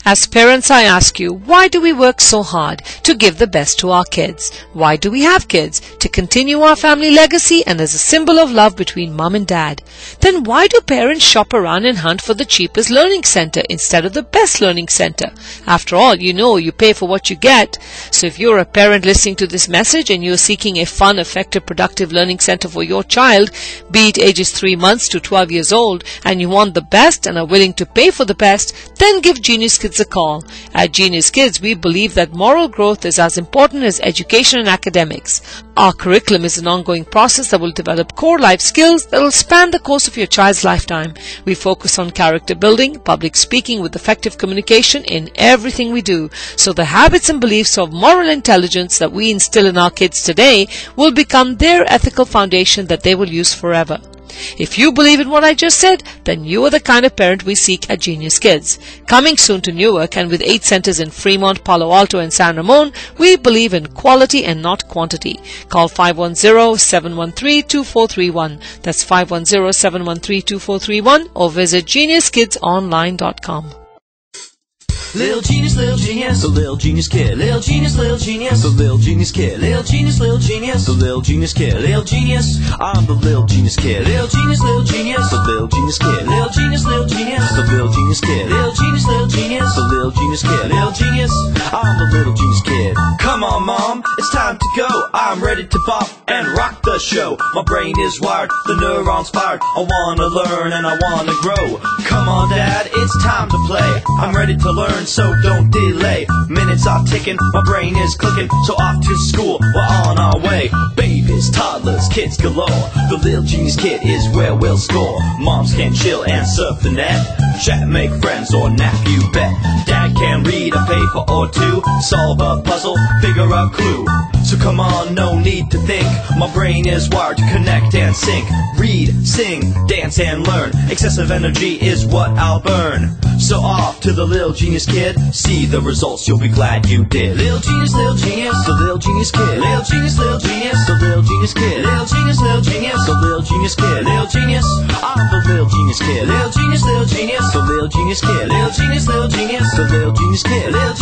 As parents, I ask you, why do we work so hard to give the best to our kids? Why do we have kids? To continue our family legacy and as a symbol of love between mom and dad. Then why do parents shop around and hunt for the cheapest learning center instead of the best learning center? After all, you know you pay for what you get. So if you're a parent listening to this message and you're seeking a fun, effective, productive learning center for your child, be it ages 3 months to 12 years old, and you want the best and are willing to pay for the best, then give Genius Kids a call. At Genius Kids, we believe that moral growth is as important as education and academics. Our curriculum is an ongoing process that will develop core life skills that will span the course of your child's lifetime. We focus on character building, public speaking with effective communication in everything we do, so the habits and beliefs of moral intelligence that we instill in our kids today will become their ethical foundation that they will use forever. If you believe in what I just said, then you are the kind of parent we seek at Genius Kids. Coming soon to Newark, and with 8 centers in Fremont, Palo Alto and San Ramon, we believe in quality and not quantity. Call 510-713-2431. That's 510-713-2431 or visit geniuskidsonline.com. Little genius, the little genius kid, little genius, the little genius kid, little genius, the little genius kid, little genius, I'm the little genius kid, little genius, the little genius kid, little genius, the little genius kid, little genius, the little genius kid, little genius, I'm the little genius kid. Come on, mom, it's time to go. I'm ready to pop and rock the show. My brain is wired, the neurons fired. I wanna learn and I wanna grow. Come on, dad, it's time to play. I'm ready to learn, so don't delay. Minutes are ticking, my brain is clicking, so off to school, we're on our way. Babies, toddlers, kids galore. The Little Genius Kid is where we'll score. Moms can chill and surf the net, chat, make friends, or nap, you bet. Dad can read a paper or two, solve a puzzle, figure a clue. So come on, no need to think, my brain is wired to connect and sync. Read, sing, dance and learn, excessive energy is what I'll burn. So off to the Little Genius Kid, see the results, you'll be glad you did. Little genius, the little genius kid, little genius, the little genius kid, little genius, the little genius kid, little genius, I'm the little genius kid, little genius, the little genius kid, little genius, the little genius kid, little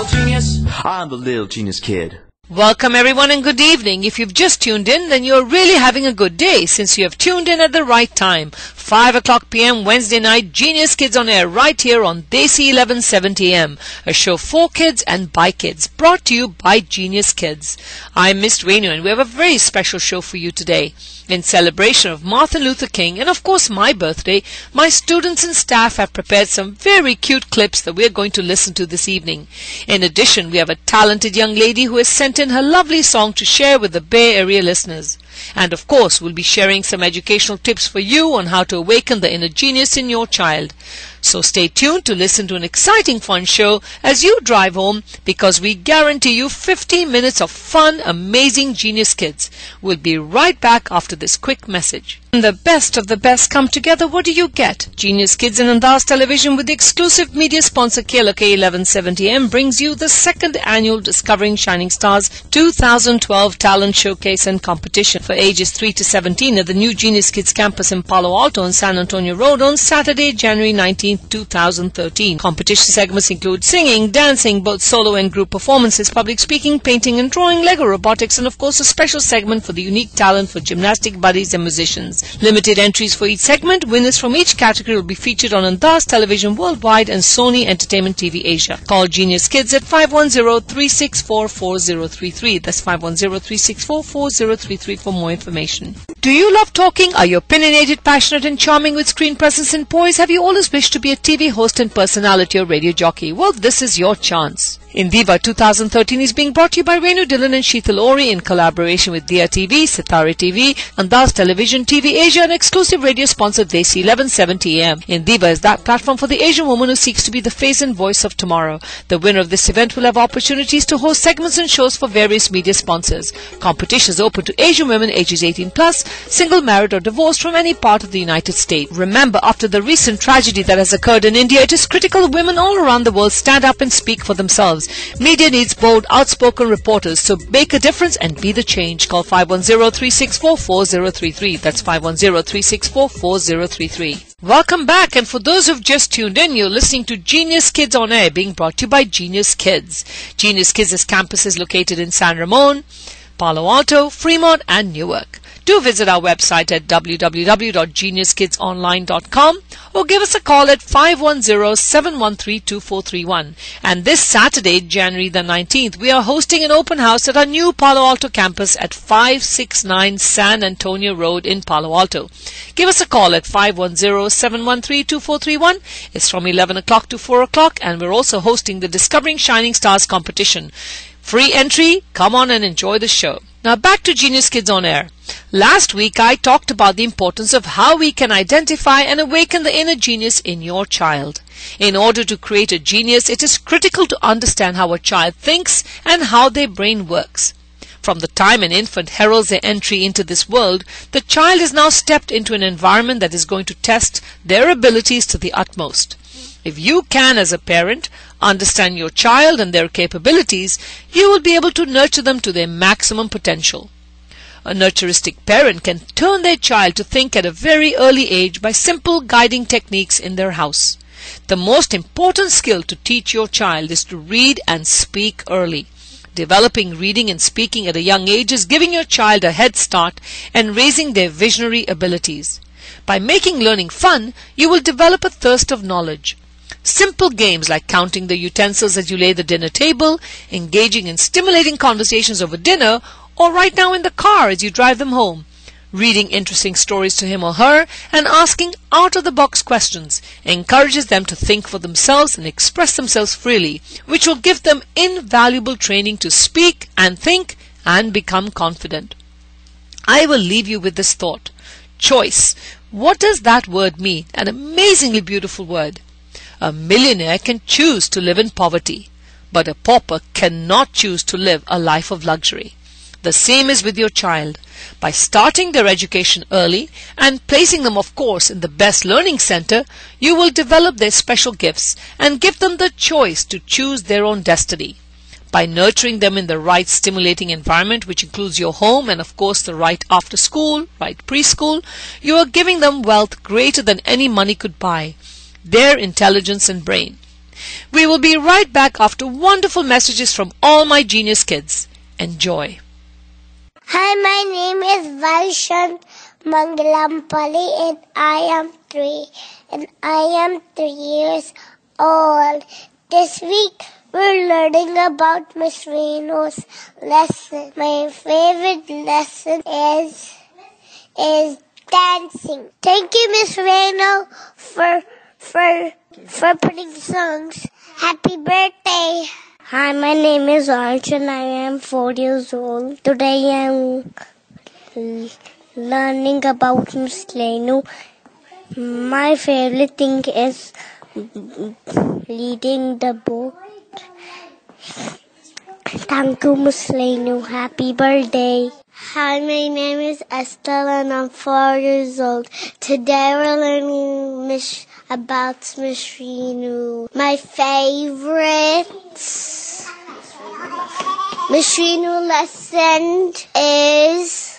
genius, I'm the little genius kid. Welcome everyone and good evening. If you've just tuned in, then you're really having a good day since you have tuned in at the right time. 5 o'clock p.m. Wednesday night, Genius Kids on air right here on Desi 1170 AM, a show for kids and by kids, brought to you by Genius Kids. I'm Miss Renu and we have a very special show for you today. In celebration of Martin Luther King and of course my birthday, my students and staff have prepared some very cute clips that we're going to listen to this evening. In addition, we have a talented young lady who has sent in her lovely song to share with the Bay Area listeners. And of course, we'll be sharing some educational tips for you on how to awaken the inner genius in your child. So stay tuned to listen to an exciting fun show as you drive home, because we guarantee you 15 minutes of fun, amazing Genius Kids. We'll be right back after this quick message. When the best of the best come together, what do you get? Genius Kids and Andaz Television with the exclusive media sponsor KLOK 1170M brings you the 2nd annual Discovering Shining Stars 2012 Talent Showcase and Competition for ages 3 to 17 at the new Genius Kids campus in Palo Alto and San Antonio Road on Saturday, January 19, 2013. Competition segments include singing, dancing, both solo and group performances, public speaking, painting and drawing, Lego robotics, and of course a special segment for the unique talent for gymnastic buddies and musicians. Limited entries for each segment. Winners from each category will be featured on Andaz Television Worldwide and Sony Entertainment TV Asia. Call Genius Kids at 510-364-4033. That's 510-364-4033 for more information. Do you love talking? Are you opinionated, passionate and charming with screen presence and poise? Have you always wished to be a TV host and personality or radio jockey? Well, this is your chance. Indiva 2013 is being brought to you by Renu Dillon and Sheetal Ori in collaboration with Dia TV, Sitare TV, Andaz Television TV Asia, and exclusive radio sponsor Desi 1170 AM. Indiva is that platform for the Asian woman who seeks to be the face and voice of tomorrow. The winner of this event will have opportunities to host segments and shows for various media sponsors. Competition is open to Asian women ages 18 plus, single, married or divorced from any part of the United States. Remember, after the recent tragedy that has occurred in India, it is critical that women all around the world stand up and speak for themselves. things. Media needs bold, outspoken reporters. So make a difference and be the change. Call 510-364-4033. That's 510-364-4033. Welcome back, and for those who've just tuned in, you're listening to Genius Kids on Air, being brought to you by Genius Kids. Genius Kids' campus is located in San Ramon, Palo Alto, Fremont, and Newark. Do visit our website at www.geniuskidsonline.com or give us a call at 510-713-2431. And this Saturday, January the 19th, we are hosting an open house at our new Palo Alto campus at 569 San Antonio Road in Palo Alto. Give us a call at 510-713-2431. It's from 11 o'clock to 4 o'clock, and we're also hosting the Discovering Shining Stars competition. Free entry, come on and enjoy the show. Now back to Genius Kids on Air. Last week I talked about the importance of how we can identify and awaken the inner genius in your child. In order to create a genius, it is critical to understand how a child thinks and how their brain works. From the time an infant heralds their entry into this world, the child has now stepped into an environment that is going to test their abilities to the utmost. If you can, as a parent, understand your child and their capabilities, you will be able to nurture them to their maximum potential. A nurturistic parent can turn their child to think at a very early age by simple guiding techniques in their house. The most important skill to teach your child is to read and speak early. Developing reading and speaking at a young age is giving your child a head start and raising their visionary abilities. By making learning fun, you will develop a thirst of knowledge. Simple games like counting the utensils as you lay the dinner table, engaging in stimulating conversations over dinner, or right now in the car as you drive them home, reading interesting stories to him or her, and asking out-of-the-box questions encourages them to think for themselves and express themselves freely, which will give them invaluable training to speak and think and become confident. I will leave you with this thought. Choice. What does that word mean? An amazingly beautiful word. A millionaire can choose to live in poverty, but a pauper cannot choose to live a life of luxury. The same is with your child. By starting their education early and placing them, of course, in the best learning center, you will develop their special gifts and give them the choice to choose their own destiny. By nurturing them in the right stimulating environment, which includes your home and, of course, the right after school, right preschool, you are giving them wealth greater than any money could buy, their intelligence and brain. We will be right back after wonderful messages from all my Genius Kids. Enjoy. Hi, my name is Vaishant Mangalampalli and I am 3 years old. This week we're learning about Miss Renu's lesson. My favorite lesson is dancing. Thank you, Miss Renu, for putting songs. Happy birthday. Hi, my name is Arch and I am 4 years old. Today I am learning about Miss Renu. My favorite thing is reading the book. Thank you, Miss Renu. Happy birthday. Hi, my name is Estelle and I'm 4 years old. Today we're learning about Miss Renu. My favorite Miss Renu lesson is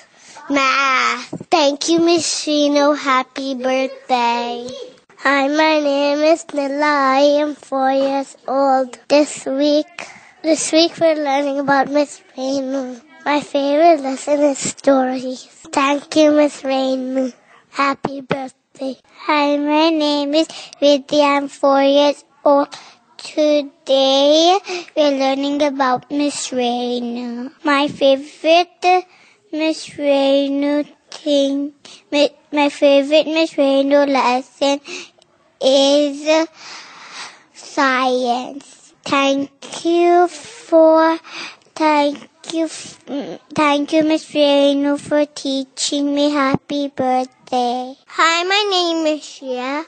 math. Thank you, Miss Renu. Happy birthday. Hi, my name is Nila. I am 4 years old. This week we're learning about Miss Renu. My favorite lesson is stories. Thank you, Miss Renu. Happy birthday. Hi, my name is Vidya. I'm 4 years old. Today we're learning about Miss Renu. My favorite Miss Renu thing, my favorite Miss Renu lesson is science. Thank you, Miss Renu, for teaching me. Happy birthday. Hi, my name is Shia.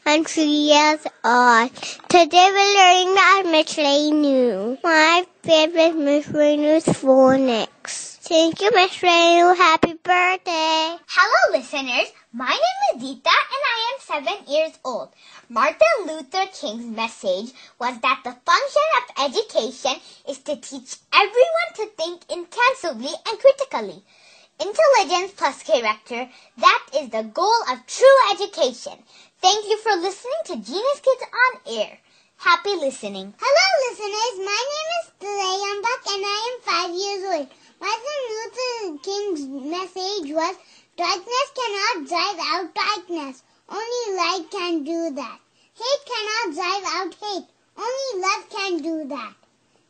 I'm 3 years old. Today we're learning about Miss Renu. My favorite Miss Renu is phonics. Thank you, Miss Renu. Happy birthday. Hello, listeners. My name is Deeta and I am 7 years old. Martin Luther King's message was that the function of education is to teach everyone to think intensively and critically. Intelligence plus character, that is the goal of true education. Thank you for listening to Genius Kids on Air. Happy listening. Hello listeners, my name is Tulayambak and I am 5 years old. Martin Luther King's message was, darkness cannot drive out darkness. Only light can do that. Hate cannot drive out hate. Only love can do that.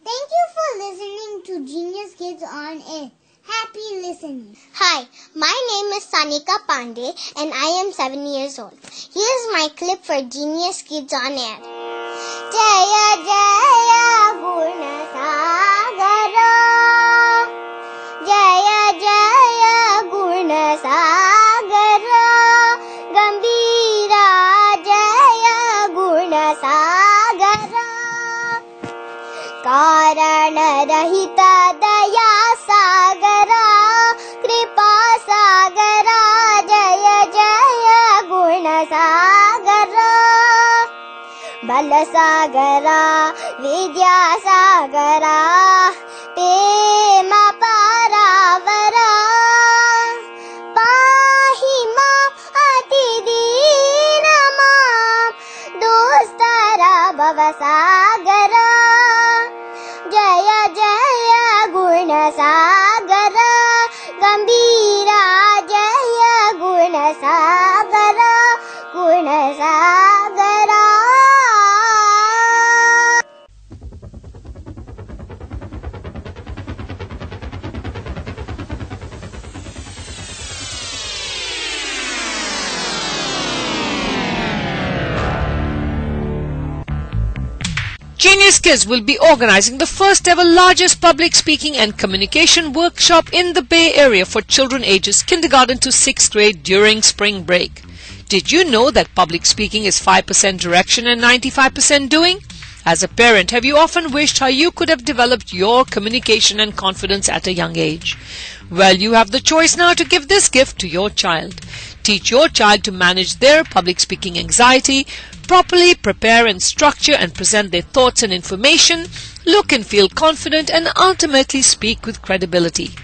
Thank you for listening to Genius Kids on Air. Happy listening. Hi, my name is Sanika Pandey and I am 7 years old. Here's my clip for Genius Kids on Air. Jaya Jaya Gunasagara, Jaya Jaya Gunasagara, Gambira Jaya Gunasagara, Karana Rahita Daya Sagara, Kripa Sagara, Jaya Jaya Gunasagara, Balasagara, Vidya Sagara, Prema Paravara, Pahima Atidinama, Dostara Bhavasagara, Jaya Jaya Gunasagara, Gambira Jaya Gunasagara, Gunasagara. Genius Kids will be organizing the first ever largest public speaking and communication workshop in the Bay Area for children ages kindergarten to 6th grade during spring break. Did you know that public speaking is 5% direction and 95% doing? As a parent, have you often wished how you could have developed your communication and confidence at a young age? Well, you have the choice now to give this gift to your child. Teach your child to manage their public speaking anxiety, properly prepare and structure and present their thoughts and information, look and feel confident, and ultimately speak with credibility.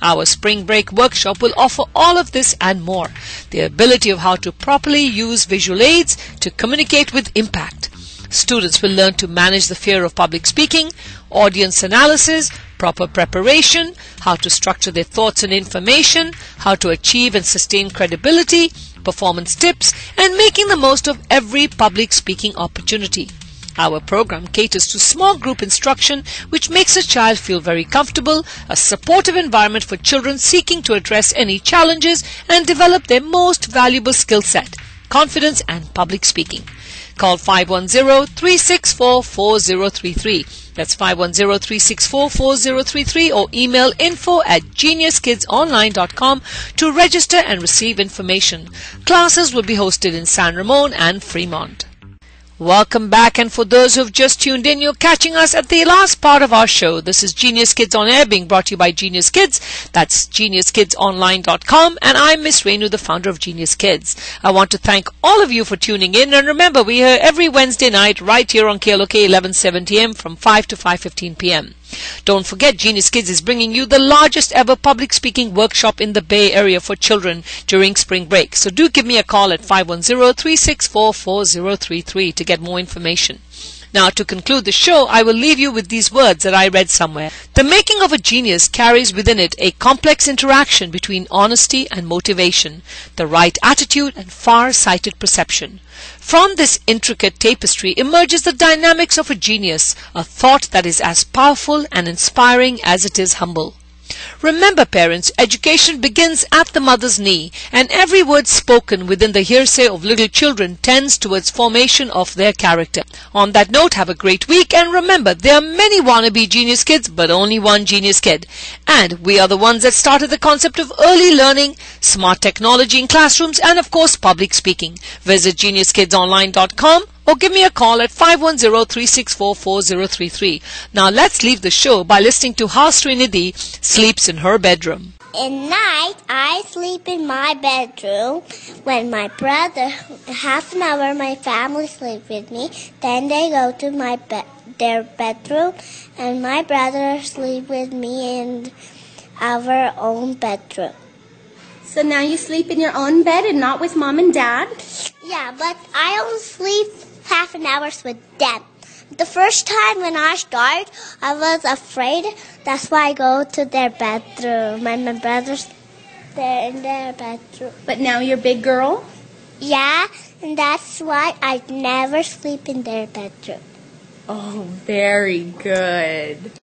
Our spring break workshop will offer all of this and more. The ability of how to properly use visual aids to communicate with impact. Students will learn to manage the fear of public speaking, audience analysis, proper preparation, how to structure their thoughts and information, how to achieve and sustain credibility, performance tips, and making the most of every public speaking opportunity. Our program caters to small group instruction, which makes a child feel very comfortable, a supportive environment for children seeking to address any challenges and develop their most valuable skill set, confidence and public speaking. Call 510-364-4033. That's 510-364-4033 or email info@geniuskidsonline.com to register and receive information. Classes will be hosted in San Ramon and Fremont. Welcome back, and for those who have just tuned in, you're catching us at the last part of our show. This is Genius Kids on Air, being brought to you by Genius Kids. That's geniuskidsonline.com, and I'm Miss Renu, the founder of Genius Kids. I want to thank all of you for tuning in, and remember, we are every Wednesday night right here on KLOK 1170 AM from 5 to 5:15 p.m. Don't forget, Genius Kids is bringing you the largest ever public speaking workshop in the Bay Area for children during spring break. So do give me a call at 510-364-4033 to get more information. Now, to conclude the show, I will leave you with these words that I read somewhere. The making of a genius carries within it a complex interaction between honesty and motivation, the right attitude and far-sighted perception. From this intricate tapestry emerges the dynamics of a genius, a thought that is as powerful and inspiring as it is humble. Remember, parents, education begins at the mother's knee, and every word spoken within the hearsay of little children tends towards formation of their character. On that note, have a great week, and remember, there are many wannabe genius kids, but only one genius kid. And we are the ones that started the concept of early learning, smart technology in classrooms, and of course, public speaking. Visit geniuskidsonline.com or give me a call at 510-364-4033. Now let's leave the show by listening to how Srinidhi sleeps in her bedroom. At night, I sleep in my bedroom. When my brother, half an hour, my family sleep with me. Then they go to their bedroom, and my brother sleep with me in our own bedroom. So now you sleep in your own bed and not with Mom and Dad? Yeah, but I only sleep half an hour with them. The first time when I started, I was afraid. That's why I go to their bedroom. And my brother's there in their bedroom. But now you're big girl? Yeah, and that's why I never sleep in their bedroom. Oh, very good.